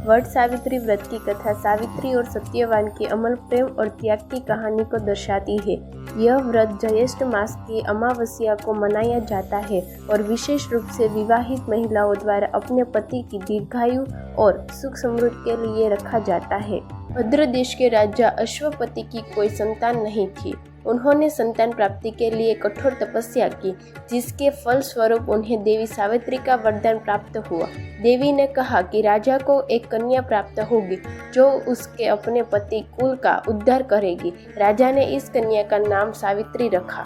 वट सावित्री व्रत की कथा सावित्री और सत्यवान के अमल प्रेम और त्याग की कहानी को दर्शाती है। यह व्रत ज्येष्ठ मास की अमावस्या को मनाया जाता है और विशेष रूप से विवाहित महिलाओं द्वारा अपने पति की दीर्घायु और सुख समृद्धि के लिए रखा जाता है। भद्र देश के राजा अश्वपति की कोई संतान नहीं थी। उन्होंने संतान प्राप्ति के लिए कठोर तपस्या की, जिसके फल स्वरूप उन्हें देवी सावित्री का वरदान प्राप्त हुआ। देवी ने कहा कि राजा को एक कन्या प्राप्त होगी जो उसके अपने पति कुल का उद्धार करेगी। राजा ने इस कन्या का नाम सावित्री रखा।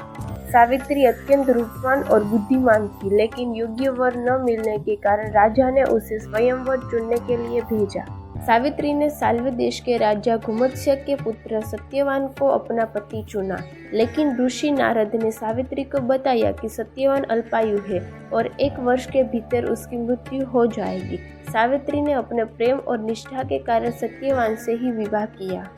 सावित्री अत्यंत रूपवान और बुद्धिमान थी, लेकिन योग्य वर न मिलने के कारण राजा ने उसे स्वयंवर चुनने के लिए भेजा। सावित्री ने साल्व देश के राजा घुमत्स्य के पुत्र सत्यवान को अपना पति चुना, लेकिन ऋषि नारद ने सावित्री को बताया कि सत्यवान अल्पायु है और 1 वर्ष के भीतर उसकी मृत्यु हो जाएगी। सावित्री ने अपने प्रेम और निष्ठा के कारण सत्यवान से ही विवाह किया।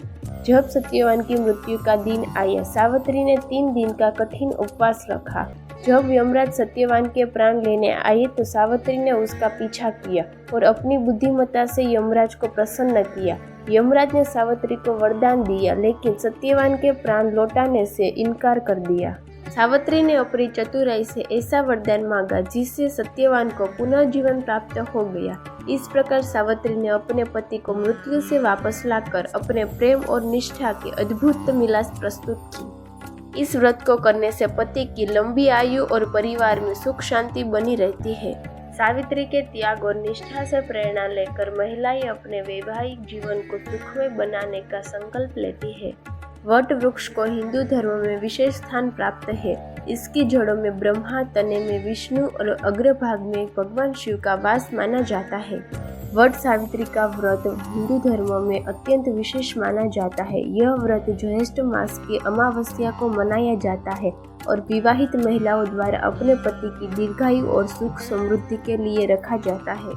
जब सत्यवान की मृत्यु का दिन आया, सावित्री ने 3 दिन का कठिन उपवास रखा। जब यमराज सत्यवान के प्राण लेने आए तो सावित्री ने उसका पीछा किया और अपनी बुद्धिमत्ता से यमराज को प्रसन्न किया। यमराज ने सावित्री को वरदान दिया, लेकिन सत्यवान के प्राण लौटाने से इनकार कर दिया। सावित्री ने अपनी चतुराई से ऐसा वरदान मांगा जिससे सत्यवान को पुनः जीवन प्राप्त हो गया। इस प्रकार सावित्री ने अपने पति को मृत्यु से वापस लाकर अपने प्रेम और निष्ठा की अद्भुत मिलास प्रस्तुत की। इस व्रत को करने से पति की लंबी आयु और परिवार में सुख शांति बनी रहती है। सावित्री के त्याग और निष्ठा से प्रेरणा लेकर महिलाएं अपने वैवाहिक जीवन को सुखमय बनाने का संकल्प लेती है। वट वृक्ष को हिंदू धर्म में विशेष स्थान प्राप्त है। इसकी जड़ों में ब्रह्मा, तने में विष्णु और अग्रभाग में भगवान शिव का वास माना जाता है। वट सावित्री का व्रत हिंदू धर्म में अत्यंत विशेष माना जाता है। यह व्रत ज्येष्ठ मास की अमावस्या को मनाया जाता है और विवाहित महिलाओं द्वारा अपने पति की दीर्घायु और सुख समृद्धि के लिए रखा जाता है।